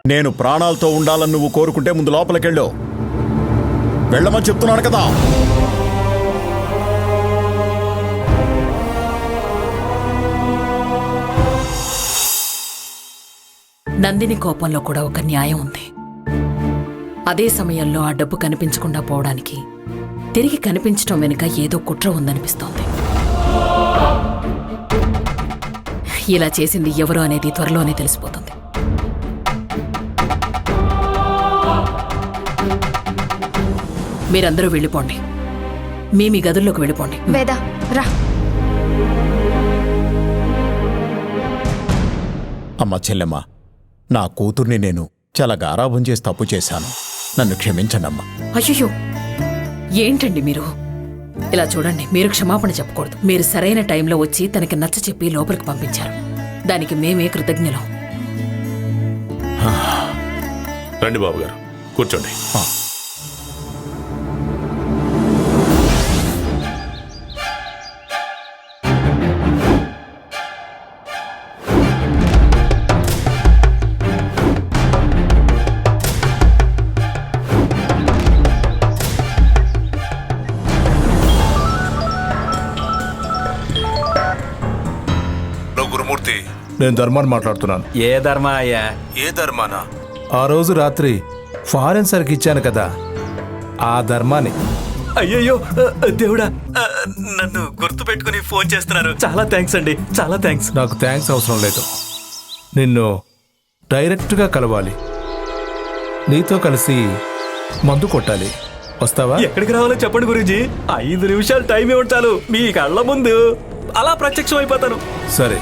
నేను ప్రాణాలతో ఉండాలని నువ్వు కోరుకుంటే ముందు లోపలికెళ్ళు. వెళ్ళమని చెప్తున్నాను కదా. నందిని కోపంలో కూడా ఒక న్యాయం ఉంది. అదే సమయంలో ఆ డబ్బు కనిపించకుండా పోవడానికి తిరిగి కనిపించటం వెనుక ఏదో కుట్ర ఉందనిపిస్తోంది. ఇలా చేసింది ఎవరు అనేది త్వరలోనే తెలిసిపోతుంది. మీరందరూ వెళ్ళిపోండి. మీ గదుల్లోకి వెళ్ళిపోండి. వేద రా. అమ్మ చెల్లెమ్మ, నా కూతుర్ని నేను చాలా గారాబం చేసి తప్పు చేశాను. నన్ను క్షమించండమ్మా. అయ్యో, ఏంటండి మీరు? ఇలా చూడండి, మీరు క్షమాపణ చెప్పకూడదు. మీరు సరైన టైంలో వచ్చి తనకి నచ్చ చెప్పి లోపలికి పంపించారు. దానికి మేమే కృతజ్ఞులం. రండి బాబు గారు, కూర్చోండి. గురుమూర్తి, నేను ధర్మాన్ని మాట్లాడుతున్నాను. ఏ ధర్మా అయ్యా? ఏ ధర్మానా? ఆ రోజు రాత్రి ఫారెన్ సర్కి ఇచ్చాను కదా, ఆ ధర్మాన్ని. అయ్యయ్యో దేవుడా, నన్ను గుర్తు పెట్టుకుని ఫోన్ చేస్తున్నారు. చాలా థ్యాంక్స్ అండి, చాలా థ్యాంక్స్. నాకు థ్యాంక్స్ అవసరం లేదు. నిన్ను డైరెక్ట్గా కలవాలి. నీతో కలిసి మందు కొట్టాలి. వస్తావా? ఎక్కడికి రావాలో చెప్పండి గురూజీ. 5 నిమిషాలు టైం ఇవ్వండి చాలు. మీ కళ్ళ ముందు అలా ప్రత్యక్షం అయిపోతాను. సరే.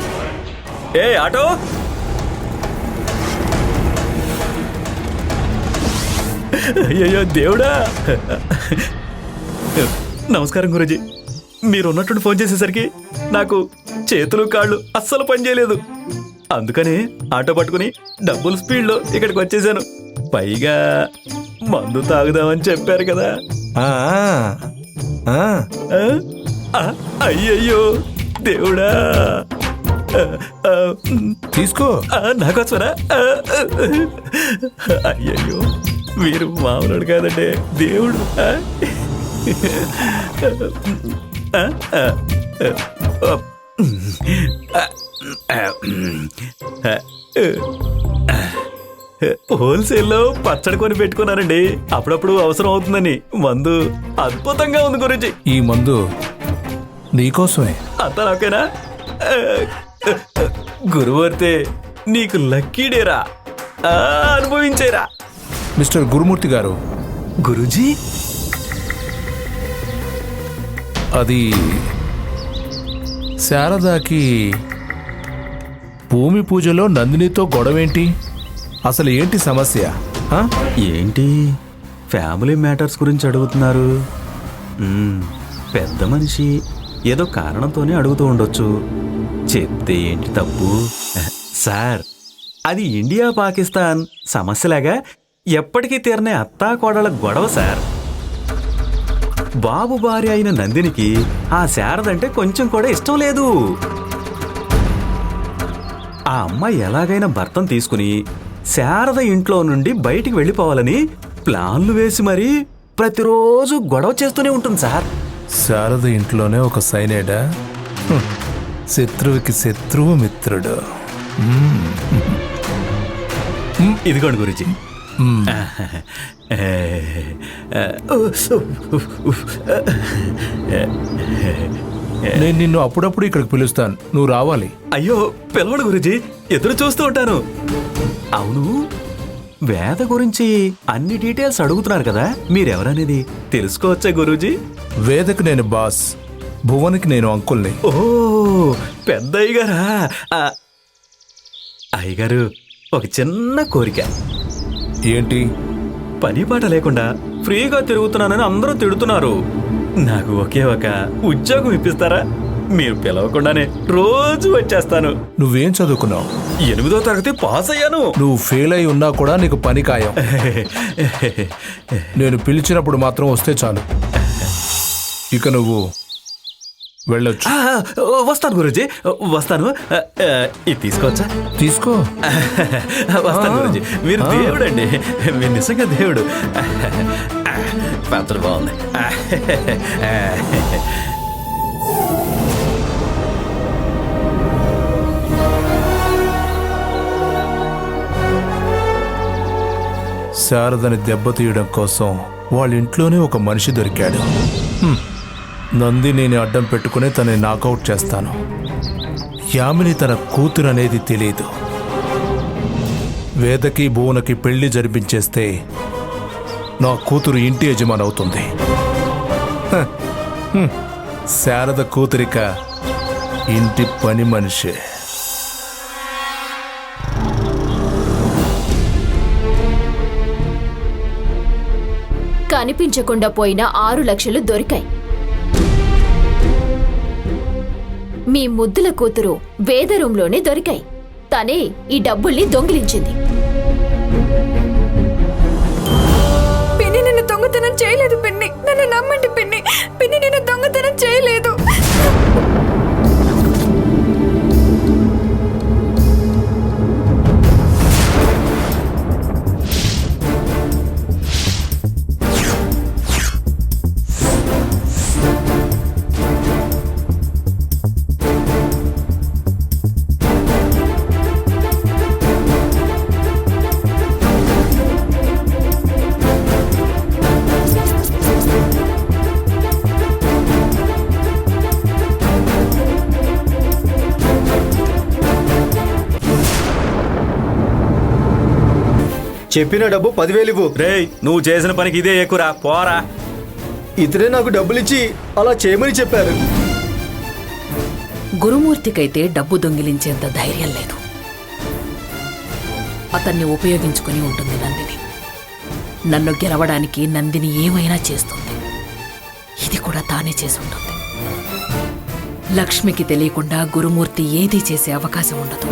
ఏ ఆటో, అయ్యయ్యో దేవుడా. నమస్కారం గురూజీ. మీరు ఉన్నట్టు ఫోన్ చేసేసరికి నాకు చేతులు కాళ్ళు అస్సలు పనిచేయలేదు. అందుకని ఆటో పట్టుకుని డబ్బులు స్పీడ్లో ఇక్కడికి వచ్చేసాను. పైగా మందు తాగుదామని చెప్పారు కదా. ఆ, ఆ, అయ్యయ్యో దేవుడా. తీసుకో. నాకోసమరా? అయ్యయ్యో, మీరు మామూలు కాదండి, దేవుడు. హోల్సేల్లో పచ్చడి కొని పెట్టుకున్నానండి, అప్పుడప్పుడు అవసరం అవుతుందని. మందు అద్భుతంగా ఉంది గురించి. ఈ మందు నీకోసమే. అంతా నాకేనా? గురువర్తే, నీకు లక్కీ డేరా. అనుభవించేరా. మిస్టర్ గురుమూర్తి గారు. గురూజీ, అది శారదాకి భూమి పూజలో నందినితో గొడవేంటి? అసలు ఏంటి సమస్య? ఏంటి ఫ్యామిలీ మ్యాటర్స్ గురించి అడుగుతున్నారు? పెద్ద మనిషి ఏదో కారణంతోనే అడుగుతూ ఉండొచ్చు. చెప్తే ఏంటి తప్పు? సార్, అది ఇండియా పాకిస్తాన్ సమస్యలాగా ఎప్పటికీ తీరనే అత్తా కోడల గొడవ సార్. బాబు భార్య అయిన నందినికి ఆ శారదంటే కొంచెం కూడా ఇష్టం లేదు. ఆ అమ్మాయి ఎలాగైనా భర్తను తీసుకుని శారద ఇంట్లో నుండి బయటికి వెళ్ళిపోవాలని ప్లాన్లు వేసి మరీ ప్రతిరోజు గొడవ చేస్తూనే ఉంటుంది సార్. శారద ఇంట్లోనే ఒక సైనేడా? శత్రువుకి శత్రువు మిత్రుడు. ఇదిగోండి గురించి. నేను నిన్ను అప్పుడప్పుడు ఇక్కడికి పిలుస్తాను, నువ్వు రావాలి. అయ్యో పిలవడు గురుజీ, ఎదురు చూస్తూ ఉంటాను. అవును, వేద గురించి అన్ని డీటెయిల్స్ అడుగుతున్నారు కదా, మీరెవరనేది తెలుసుకోవచ్చా గురూజీ? వేదకు నేను బాస్, భువన్కి నేను అంకుల్ని. ఓ పెద్ద అయ్యగారా? అయ్యగారు, ఒక చిన్న కోరిక. ఏంటి? పని పాట లేకుండా ఫ్రీగా తిరుగుతున్నానని అందరూ తిడుతున్నారు. నాకు ఒకే ఒక ఉద్యోగం ఇప్పిస్తారా? మీరు పిలవకుండానే రోజు వచ్చేస్తాను. నువ్వేం చదువుకున్నావు? 8వ తరగతి పాస్ అయ్యాను. నువ్వు ఫెయిల్ అయి ఉన్నా కూడా నీకు పని ఖాయం. నేను పిలిచినప్పుడు మాత్రం వస్తే చాలు. ఇక నువ్వు వెళ్ళొచ్చు. వస్తాను గురుజీ, వస్తాను. ఇది తీసుకోవచ్చా? తీసుకో. వస్తాను గురుజీ. మీరు దేవుడు అండి, మీరు నిజంగా దేవుడు. పాత్ర బాగుంది. శారదని దెబ్బతీయడం కోసం వాళ్ళ ఇంట్లోనే ఒక మనిషి దొరికాడు. నందినిని అడ్డం పెట్టుకుని తనని నాకౌట్ చేస్తాను. యామిని తన కూతురు అనేది తెలియదు. వేదకి భువనకి పెళ్లి జరిపించేస్తే నా కూతురు ఇంటి యజమాని అవుతుంది. శారద కూతురిక ఇంటి పని మనిషి. కనిపించకుండా పోయిన 6 లక్షలు దొరికాయి. మీ ముద్దుల కూతురు వేద రూంలోనే దొరికాయి. తనే ఈ డబ్బుల్ని దొంగిలించింది. పిన్ని నిన్ను దొంగతనం చేయలేదు పిన్ని, నన్ను నమ్మండి పిన్ని. పిన్ని నిన్ను దొంగతనం చేయలేదు. చెప్పిన డబ్బు 10,000 ఇవ్వు. రేయ్, నువ్వు చేసిన పనికి ఇదే ఎక్కురా, పోరా. ఇతరే నాకు డబ్బులిచ్చి అలా చేయమని చెప్పారు. గురుమూర్తికైతే డబ్బు దొంగిలించేంత ధైర్యం లేదు. అతన్ని ఉపయోగించుకుని ఉంటుంది నందిని. నన్ను గెలవడానికి నందిని ఏమైనా చేస్తుంది. ఇది కూడా తానే చేసి ఉంటుంది. లక్ష్మికి తెలియకుండా గురుమూర్తి ఏదీ చేసే అవకాశం ఉండదు.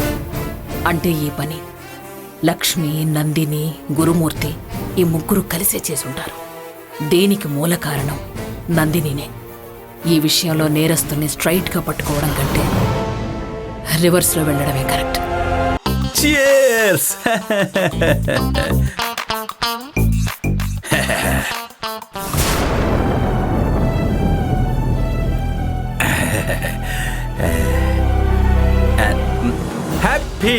అంటే ఈ పని లక్ష్మి, నందిని, గురుమూర్తి ఈ ముగ్గురు కలిసే చేసుంటారు. దీనికి మూల కారణం నందినినే. ఈ విషయంలో నేరస్తుల్ని స్ట్రైట్గా పట్టుకోవడం కంటే రివర్స్లో వెళ్ళడమే కరెక్ట్. Cheers! హ్యాపీ.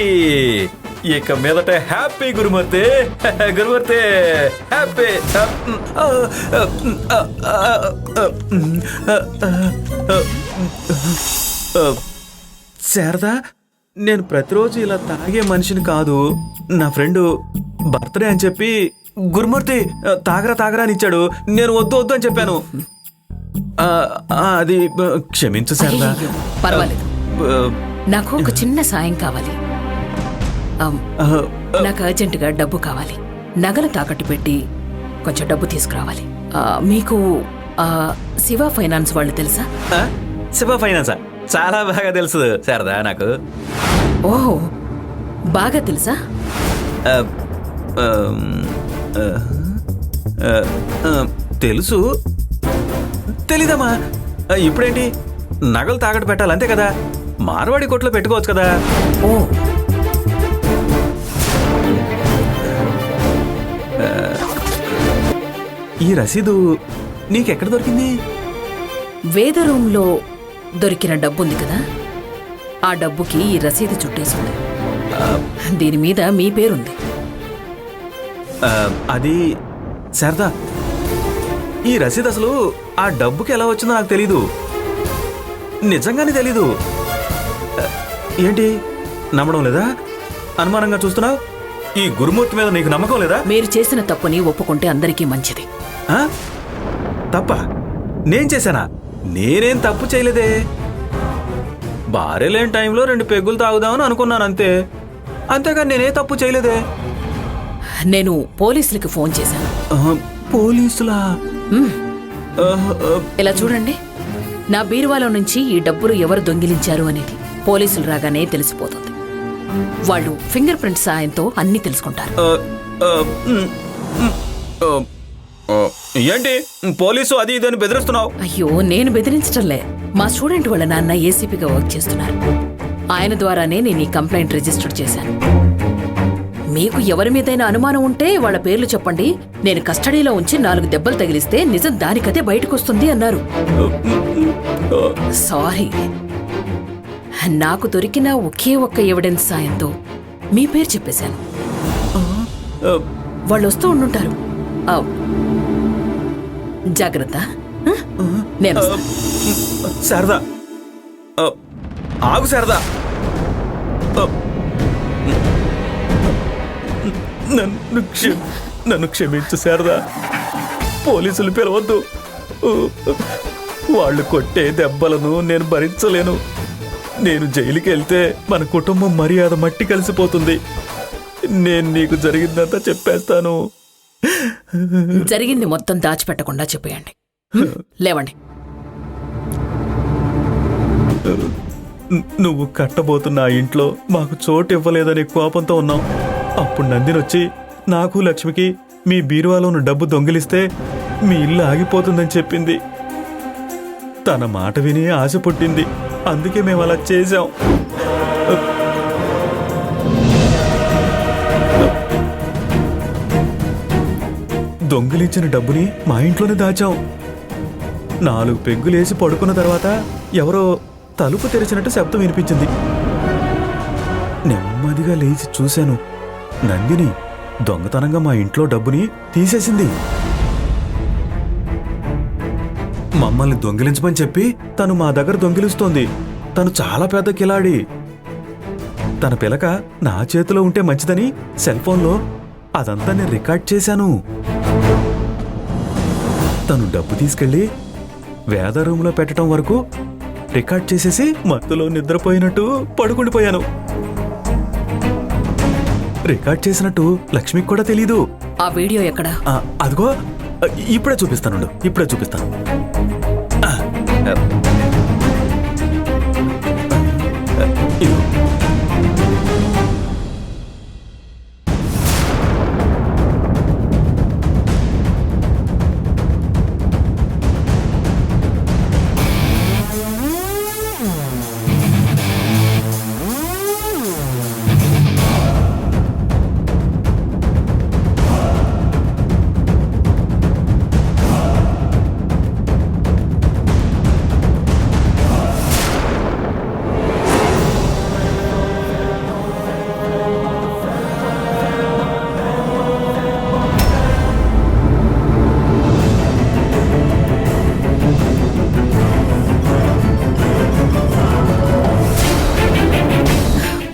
ఇక మీదట హ్యాపీ గురుమూర్తి. గురుమూర్తి హ్యాపీ. శారదా, నేను ప్రతిరోజు ఇలా తాగే మనిషిని కాదు. నా ఫ్రెండ్ బర్త్డే అని చెప్పి గురుమూర్తి తాగరా తాగరా అని ఇచ్చాడు. నేను వద్దు వద్దు అని చెప్పాను. అది క్షమించు శారదా. అయ్యయ్యో, పర్వాలేదు. నాకు ఒక చిన్న సాయం కావాలి. నాకు అర్జెంటుగా డబ్బు కావాలి. నగలు తాకట్టు పెట్టి కొంచెం డబ్బు తీసుకురావాలి. మీకు శివ ఫైనాన్స్ వాళ్ళు తెలుసా? శివ ఫైనాన్సా? చాలా బాగా తెలుసు శారదా నాకు. ఓహో, బాగా తెలుసా? తెలుసు. తెలీదమ్మా. ఇప్పుడేంటి, నగలు తాకట్టు పెట్టాలి అంతే కదా. మార్వాడి కొట్లో పెట్టుకోవచ్చు కదా. ఓ, ఈ రసీదు నీకెక్కడ దొరికింది? వేద రూంలో దొరికిన డబ్బుంది కదా, ఆ డబ్బుకి ఈ రసీదు చుట్టేసింది. దీని మీద మీ పేరుంది. అది శారదా, ఈ రసీదు అసలు ఆ డబ్బుకి ఎలా వచ్చిందో నాకు తెలీదు. నిజంగానే తెలీదు. ఏంటి, నమ్మడం లేదా? అనుమానంగా చూస్తున్నావు? ఈ గురుమూర్తి మీద నీకు నమ్మకం లేదా? మీరు చేసిన తప్పుని ఒప్పుకుంటే అందరికీ మంచిది. తప్ప నేను చేశానా? నేనేం తప్పు చేయలేదే. భార్య లేని టైంలో 2 పెగ్గులు తాగుదామని అనుకున్నాను అంతే. అంతేగా నేనే తప్పు చేయలేదే. నేను పోలీసులకి ఫోన్ చేశాను. పోలీసులా? ఇలా చూడండి, నా బీరువాలో నుంచి ఈ డబ్బులు ఎవరు దొంగిలించారు అనేది పోలీసులు రాగానే తెలిసిపోతుంది. వాళ్ళు ఫింగర్ ప్రింట్ సాయంతో అన్నీ తెలుసుకుంటారు. ఏంటి పోలీసు అది ఇదని బెదిరిస్తున్నావు? అయ్యో, నేను బెదిరించటంలే. మా స్టూడెంట్ వాళ్ళ నాన్న ఏసీపీగా వర్క్ చేస్తున్నారు. ఆయన ద్వారానే నేను ఈ కంప్లైంట్ రిజిస్టర్ చేశాను. మీకు ఎవరి మీదైనా అనుమానం ఉంటే వాళ్ళ పేర్లు చెప్పండి. నేను కస్టడీలో ఉంచి 4 దెబ్బలు తగిలిస్తే నిజం దానికదే బయటకొస్తుంది అన్నారు. సారీ, నాకు దొరికిన ఒకే ఒక్క ఎవిడెన్స్ సాయంతో మీ పేరు చెప్పేశాను. వాళ్ళు వస్తూ ఉండుంటారు. జాగ్రత్త. నేను వస్తాను. శారదా, ఆగు శారదా. నన్ను క్షమించు శారదా. పోలీసులు పిలవద్దు. వాళ్ళు కొట్టే దెబ్బలను నేను భరించలేను. నేను జైలుకి వెళ్తే మన కుటుంబం మర్యాద మట్టి కలిసిపోతుంది. నేను నీకు జరిగిందంతా చెప్పేస్తాను. జరిగింది మొత్తం దాచిపెట్టకుండా చెప్పేయండి. లేవండి. నువ్వు కట్టబోతున్న ఆ ఇంట్లో మాకు చోటు ఇవ్వలేదనే కోపంతో ఉన్నాం. అప్పుడు నందినొచ్చి నాకు లక్ష్మికి మీ బీరువాలోని డబ్బు దొంగిలిస్తే మీ ఇల్లు ఆగిపోతుందని చెప్పింది. తన మాట విని ఆశ పుట్టింది. అందుకే మేము అలా చేశాం. దొంగిలించిన డబ్బుని మా ఇంట్లోనే దాచాం. 4 పెగ్గులేసి పడుకున్న తర్వాత ఎవరో తలుపు తెరిచినట్టు శబ్దం వినిపించింది. నెమ్మదిగా లేచి చూశాను. నందిని దొంగతనంగా మా ఇంట్లో డబ్బుని తీసేసింది. మమ్మల్ని దొంగిలించమని చెప్పి తను మా దగ్గర దొంగిలిస్తోంది. తను చాలా పెద్ద కిలాడి. తన పిలక నా చేతిలో ఉంటే మంచిదని సెల్ ఫోన్లో అదంతా నేను రికార్డ్ చేశాను. తను డబ్బు తీసుకెళ్లి వేద రూమ్లో పెట్టడం వరకు రికార్డ్ చేసేసి మత్తులో నిద్రపోయినట్టు పడుకుండిపోయాను. రికార్డ్ చేసినట్టు లక్ష్మికి కూడా తెలీదు. ఆ వీడియో ఎక్కడ? అదిగో ఇప్పుడే చూపిస్తాను. ఇదిగో.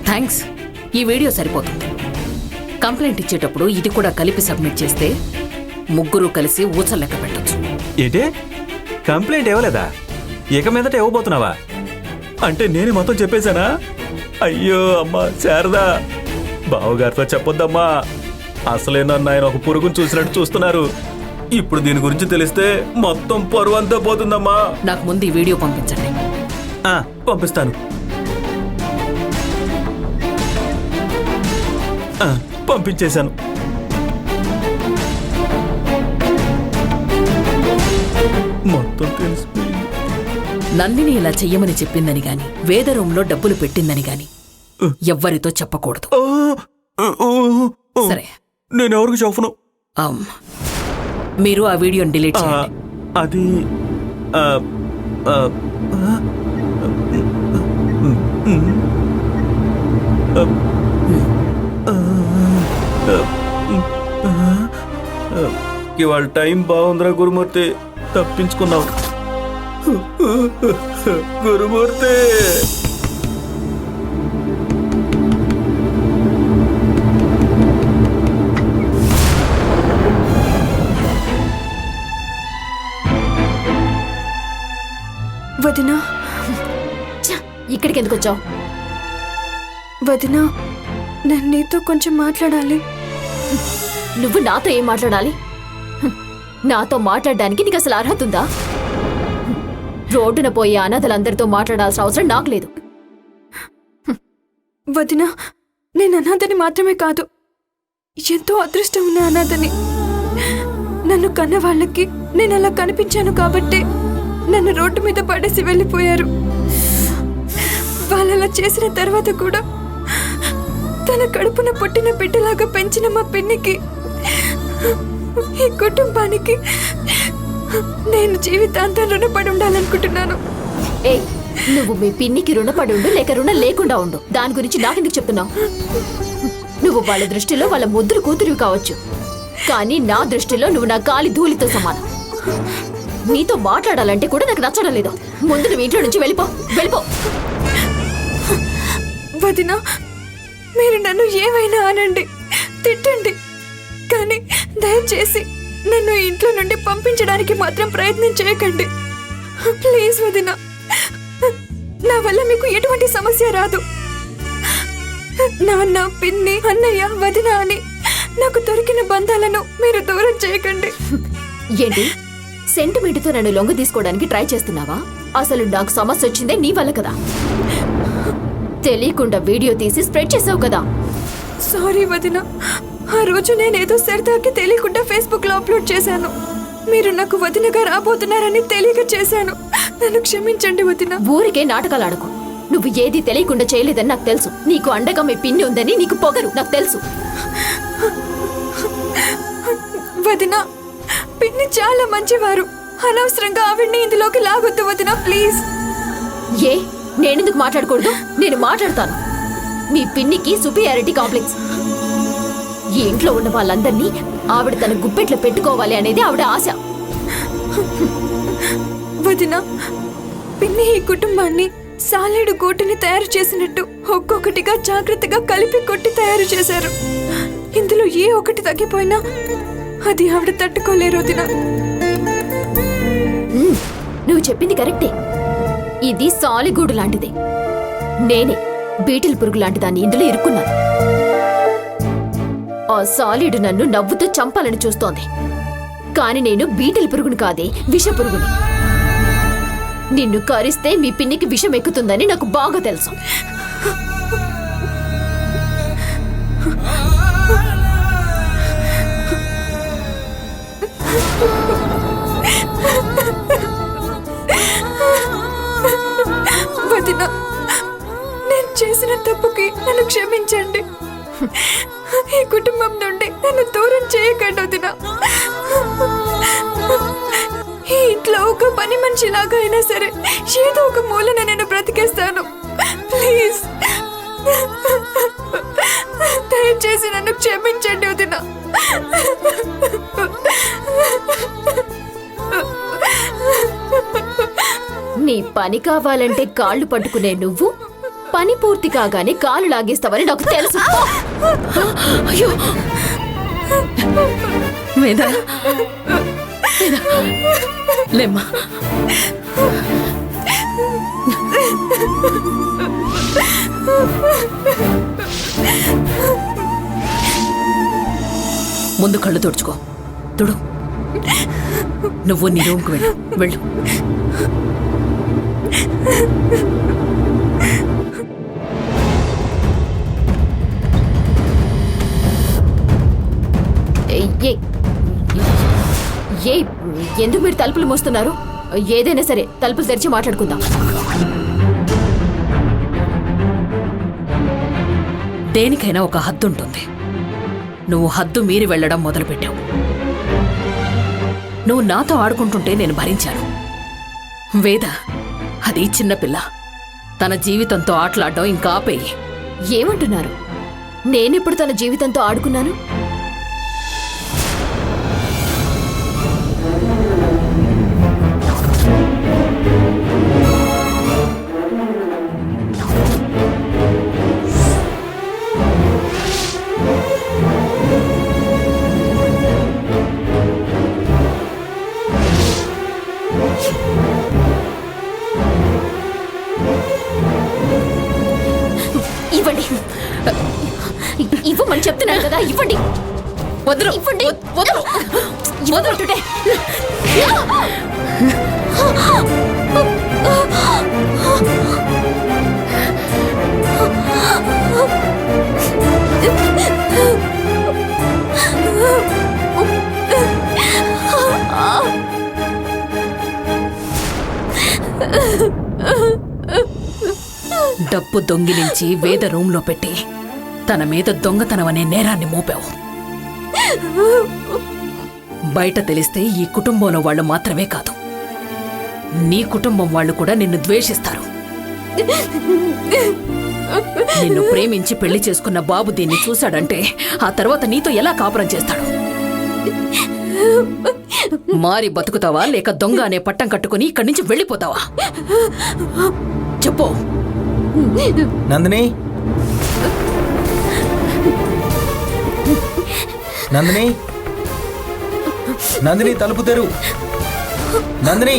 థ్యాంక్స్. ఈ వీడియో సరిపోతుంది. కంప్లైంట్ ఇచ్చేటప్పుడు ఇది కూడా కలిపి సబ్మిట్ చేస్తే ముగ్గురు కలిసి ఊచలు లెక్క పెట్టొచ్చు. ఏంటే కంప్లైంట్ ఇవ్వలేదా? ఇక మీదట ఇవ్వబోతున్నావా? అంటే నేను మొత్తం చెప్పేశానా? అయ్యో అమ్మా శారదా, బావగారితో చెప్పొద్దమ్మా. అసలే నన్ను ఆయన ఒక పురుగును చూసినట్టు చూస్తున్నారు. ఇప్పుడు దీని గురించి తెలిస్తే మొత్తం పరువంతా పోతుందమ్మా. నాకు ముందు ఈ వీడియో పంపించండి. పంపిస్తాను. పంపించేశాను. మొత్తం తెలిసిపోయింది. నందిని ఇలా చెయ్యమని చెప్పిందని గాని, వేద రూమ్లో డబ్బులు పెట్టిందని గాని ఎవ్వరితో చెప్పకూడదు. సరే, నేను ఎవరికి చెప్పను. మీరు ఆ వీడియోని డిలీట్ చేయండి. అది ఇవాళ టైం బాగుందిరా గురుమూర్తి, తప్పించుకున్నావు. గురుమూర్తి, వదినా, ఇక్కడికి ఎందుకు వచ్చావు? వదినా, నేను నీతో కొంచెం మాట్లాడాలి. నువ్వు నాతో ఏం మాట్లాడాలి? నాతో మాట్లాడడానికి నీకు అసలు అర్హత ఉందా? రోడ్డున పోయే అనాథలందరితో మాట్లాడాల్సిన అవసరం నాకు లేదు. వదినా, నేను అనాథని మాత్రమే కాదు, ఎంతో అదృష్టం ఉన్న అనాథని. నన్ను కన్న వాళ్ళకి నేను అలా కనిపించాను కాబట్టి నన్ను రోడ్డు మీద పడేసి వెళ్ళిపోయారు. వాళ్ళలా చేసిన తర్వాత కూడా తన కడుపున పుట్టిన బిడ్డలాగా పెంచిన మా పిన్నికి, ఈ కుటుంబానికి నేను జీవితాంతం రుణపడి ఉండాలనుకుంటున్నాను. ఏయ్, నువ్వు మీ పిన్నికి రుణపడి ఉండు లేక రుణం లేకుండా ఉండు. దాని గురించి నాకెందుకు చెప్తున్నావు? నువ్వు వాళ్ళ దృష్టిలో వాళ్ళ ముద్దులు కూతురివి కావచ్చు, కానీ నా దృష్టిలో నువ్వు నా గాలి ధూళితో సమానం. నీతో మాట్లాడాలంటే కూడా నాకు నచ్చడం లేదు. ముందు నువ్వు ఇంట్లో నుంచి వెళ్ళిపో, వెళ్ళిపో. వదినా, మీరు నన్ను ఏమైనా అనండి, తిట్టండి, కానీ దయచేసి నన్ను ఇంట్లో నుండి పంపించడానికి మాత్రం ప్రయత్నం చేయకండి. ప్లీజ్ వదినా, నా వల్ల మీకు ఎటువంటి సమస్య రాదు. నాన్న, పిన్ని, అన్నయ్య, వదిన అని నాకు దొరికిన బంధాలను మీరు దూరం చేయకండి. ఏంటి, సెంటిమెంట్తో నన్ను లొంగ తీసుకోవడానికి ట్రై చేస్తున్నావా? అసలు నాకు సమస్య వచ్చిందే నీ వల్ల కదా. తెలియకుండా వీడియో తీసి స్ప్రెడ్ చేసావు కదా. సారీ వదిన, ఆ రోజు నేనేదో సరదాకి తెలియకుండా ఫేస్బుక్ లో అప్లోడ్ చేశాను. మీరు నాకు వదినగా రాబోతున్నారని తెలియక చేశాను. నన్ను క్షమించండి వదిన. ఊరికే నాటకాలు ఆడకు. నువ్వు ఏది తెలియకుండా చేయలేదని నాకు తెలుసు. నీకు అండగా మీ పిన్ని ఉందని నీకు పొగరు నాకు తెలుసు. వదిన, పిన్ని చాలా మంచివారు. అనవసరంగా ఆవిడ్ని ఇందులోకి లాగొద్దు వదిన, ప్లీజ్. ఏ, నేనెందుకు మాట్లాడకూడదు? నేను మాట్లాడతాను. మీ పిన్నికి సుపీరియారిటీ కాంప్లెక్స్. ఈ ఇంట్లో ఉన్న వాళ్ళందరినీ ఆవిడ తన గుప్పెట్లో పెట్టుకోవాలి అనేది ఆవిడ ఆశ. వదిన, పిన్ని ఈ కుటుంబాన్ని సాలేడు గోటుని తయారు చేసినట్టు ఒక్కొక్కటిగా జాగ్రత్తగా కలిపి కొట్టి తయారు చేశారు. ఇందులో ఏ ఒకటి తగ్గిపోయినా అది ఆవిడ తట్టుకోలేరు వదిన. నువ్వు చెప్పింది కరెక్టే. ఇది సాలిగూడు లాంటిదే. నేనే బీటిల్ పురుగు లాంటి దాన్ని ఇందులో ఇరుక్కున్నాను. ఆ సాలిడ్ నన్ను నవ్వుతూ చంపాలని చూస్తోంది. కాని నేను బీటిల్ పురుగుని కాదే, విష పురుగుని. నిన్ను కరిస్తే మీ పిన్నికి విషం ఎక్కుతుందని నాకు బాగా తెలుసు. వదిన, నేను చేసిన తప్పుకి నన్ను క్షమించండి. ఈ కుటుంబం నుండి నన్ను దూరం చేయకండి వదిన. ఈ ఇంట్లో ఒక పని మనిషిలాగా అయినా సరే ఏదో ఒక మూలన నేను బ్రతికేస్తాను. ప్లీజ్, దయచేసి నన్ను క్షమించండి వదిన. నీ పని కావాలంటే కాళ్ళు పట్టుకునే నువ్వు పని పూర్తి కాగానే కాలు లాగేస్తావని నాకు తెలుసు. అయ్యో వేద, లేమ్మా. ముందు కళ్ళు తుడుచుకో. తుడు. నువ్వు నీ రూమ్కి వెళ్ళు, వెళ్ళు. ఎందుకు మీరు తలుపులు మోస్తున్నారు? ఏదైనా సరే తలుపులు తెరిచి మాట్లాడుకుందాం. దేనికైనా ఒక హద్దు ఉంటుంది. నువ్వు హద్దు మీరి వెళ్ళడం మొదలుపెట్టావు. నువ్వు నాతో ఆడుకుంటుంటే నేను భరించాను. వేద, అది చిన్నపిల్ల. తన జీవితంతో ఆటలాడడం ఇంకా ఆపేయి. ఏమంటున్నారు? నేనెప్పుడు తన జీవితంతో ఆడుకున్నాను? ఇవ్వండి, ఇవ్వమని చెప్తున్నాను కదా, ఇవ్వండి. వదరు, ఇవ్వండి. వదరు, వదరుతుంటే. దొంగిలించి వేద రూంలో పెట్టి తన మీద దొంగతనం అనే నేరాన్ని మోపావు. బయట తెలిస్తే ఈ కుటుంబంలో వాళ్ళు మాత్రమే కాదు, నీ కుటుంబం వాళ్ళు కూడా నిన్ను ద్వేషిస్తారు. నిన్ను ప్రేమించి పెళ్లి చేసుకున్న బాబు దీన్ని చూశాడంటే ఆ తర్వాత నీతో ఎలా కాపురం చేస్తాడు? మారి బతుకుతావా లేక దొంగ అనే పట్టం కట్టుకుని ఇక్కడి నుంచి వెళ్ళిపోతావా? చెప్పు. నందిని, నందిని, నందిని తలుపు తెరు. నందిని.